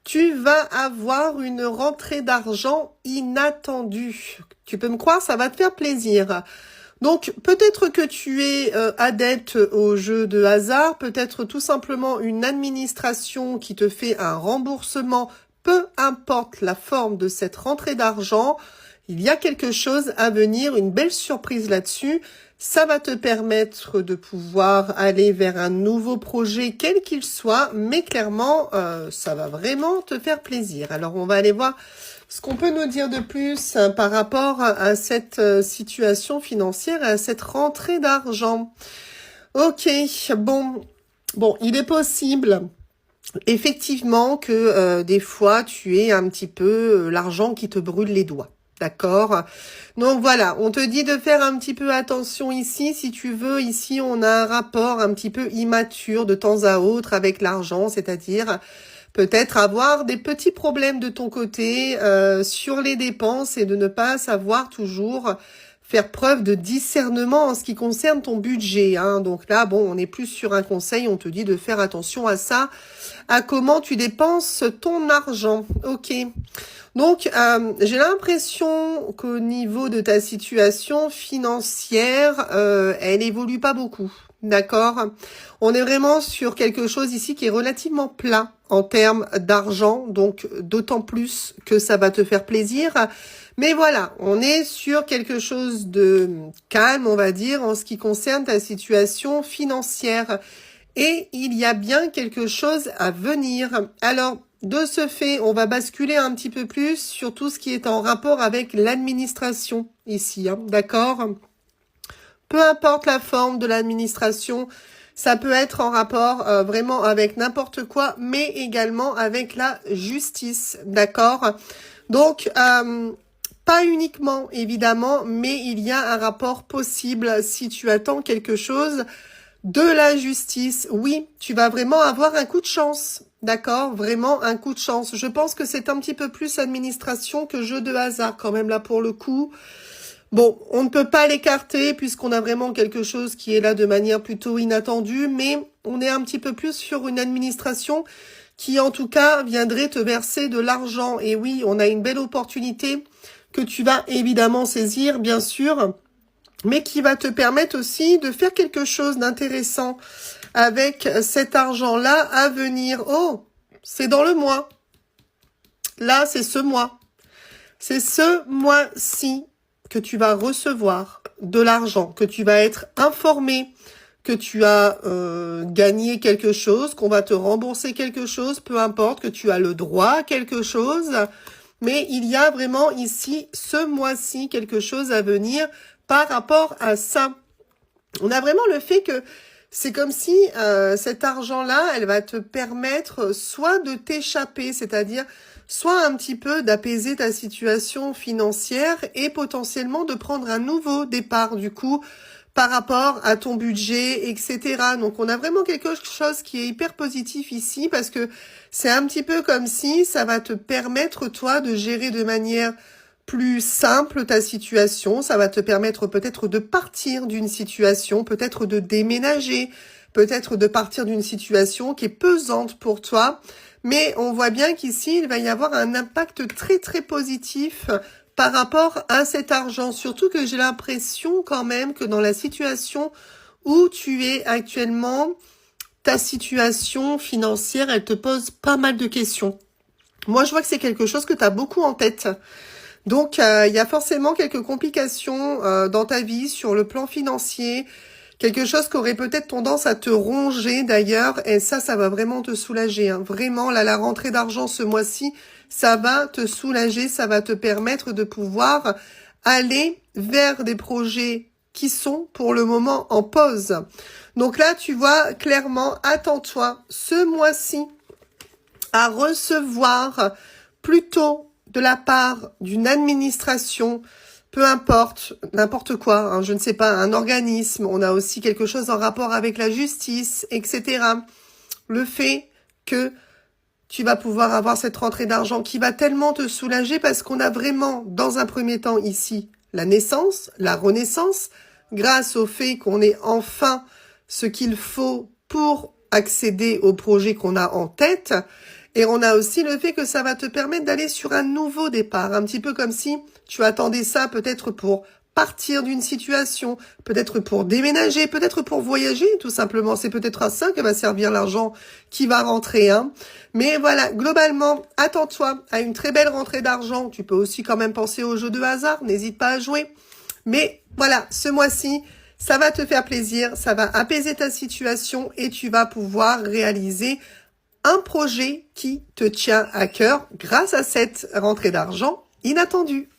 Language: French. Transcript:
tu vas avoir une rentrée d'argent inattendue. Tu peux me croire, ça va te faire plaisir. Donc, peut-être que tu es adepte au jeu de hasard, peut-être tout simplement une administration qui te fait un remboursement, peu importe la forme de cette rentrée d'argent, il y a quelque chose à venir, une belle surprise là-dessus. Ça va te permettre de pouvoir aller vers un nouveau projet, quel qu'il soit, mais clairement, ça va vraiment te faire plaisir. Alors, on va aller voir ce qu'on peut nous dire de plus par rapport à cette situation financière, à cette rentrée d'argent. Ok, bon, il est possible effectivement que des fois tu aies un petit peu l'argent qui te brûle les doigts. D'accord? Donc voilà, on te dit de faire un petit peu attention ici. Si tu veux, ici, on a un rapport un petit peu immature de temps à autre avec l'argent, c'est-à-dire peut-être avoir des petits problèmes de ton côté sur les dépenses et de ne pas savoir toujours faire preuve de discernement en ce qui concerne ton budget. Hein. Donc là, bon, on est plus sur un conseil, on te dit de faire attention à ça, à comment tu dépenses ton argent. Ok. Donc, j'ai l'impression qu'au niveau de ta situation financière, elle évolue pas beaucoup. D'accord? On est vraiment sur quelque chose ici qui est relativement plat en termes d'argent, donc d'autant plus que ça va te faire plaisir. Mais voilà, on est sur quelque chose de calme, on va dire, en ce qui concerne ta situation financière. Et il y a bien quelque chose à venir. Alors, de ce fait, on va basculer un petit peu plus sur tout ce qui est en rapport avec l'administration ici, hein, d'accord? Peu importe la forme de l'administration, ça peut être en rapport vraiment avec n'importe quoi, mais également avec la justice, d'accord? Donc, pas uniquement, évidemment, mais il y a un rapport possible si tu attends quelque chose de la justice. Oui, tu vas vraiment avoir un coup de chance, d'accord? Vraiment un coup de chance. Je pense que c'est un petit peu plus administration que jeu de hasard quand même là pour le coup. Bon, on ne peut pas l'écarter puisqu'on a vraiment quelque chose qui est là de manière plutôt inattendue, mais on est un petit peu plus sur une administration qui en tout cas viendrait te verser de l'argent. Et oui, on a une belle opportunité que tu vas évidemment saisir, bien sûr, mais qui va te permettre aussi de faire quelque chose d'intéressant avec cet argent-là à venir. Oh, c'est dans le mois. Là, c'est ce mois. C'est ce mois-ci que tu vas recevoir de l'argent, que tu vas être informé que tu as gagné quelque chose, qu'on va te rembourser quelque chose, peu importe, que tu as le droit à quelque chose. Mais il y a vraiment ici, ce mois-ci, quelque chose à venir par rapport à ça. On a vraiment le fait que c'est comme si cet argent-là, elle va te permettre soit de t'échapper, c'est-à-dire soit un petit peu d'apaiser ta situation financière et potentiellement de prendre un nouveau départ du coup par rapport à ton budget, etc. Donc on a vraiment quelque chose qui est hyper positif ici parce que c'est un petit peu comme si ça va te permettre toi de gérer de manière plus simple ta situation, ça va te permettre peut-être de partir d'une situation, peut-être de déménager, peut-être de partir d'une situation qui est pesante pour toi, mais on voit bien qu'ici, il va y avoir un impact très très positif par rapport à cet argent, surtout que j'ai l'impression quand même que dans la situation où tu es actuellement, ta situation financière, elle te pose pas mal de questions. Moi, je vois que c'est quelque chose que tu as beaucoup en tête. Donc, il y a forcément quelques complications dans ta vie sur le plan financier, quelque chose qui aurait peut-être tendance à te ronger d'ailleurs, et ça va vraiment te soulager. Hein. Vraiment, là, la rentrée d'argent ce mois-ci, ça va te soulager, ça va te permettre de pouvoir aller vers des projets qui sont pour le moment en pause. Donc là, tu vois clairement, attends-toi ce mois-ci à recevoir plutôt de la part d'une administration, peu importe, n'importe quoi, hein, je ne sais pas, un organisme, on a aussi quelque chose en rapport avec la justice, etc. Le fait que tu vas pouvoir avoir cette rentrée d'argent qui va tellement te soulager parce qu'on a vraiment, dans un premier temps ici, la naissance, la renaissance, grâce au fait qu'on ait enfin ce qu'il faut pour accéder au projet qu'on a en tête. Et on a aussi le fait que ça va te permettre d'aller sur un nouveau départ, un petit peu comme si tu attendais ça peut-être pour partir d'une situation, peut-être pour déménager, peut-être pour voyager, tout simplement. C'est peut-être à ça que va servir l'argent qui va rentrer, hein. Mais voilà, globalement, attends-toi à une très belle rentrée d'argent. Tu peux aussi quand même penser au jeu de hasard, n'hésite pas à jouer. Mais voilà, ce mois-ci, ça va te faire plaisir, ça va apaiser ta situation et tu vas pouvoir réaliser un projet qui te tient à cœur grâce à cette rentrée d'argent inattendue.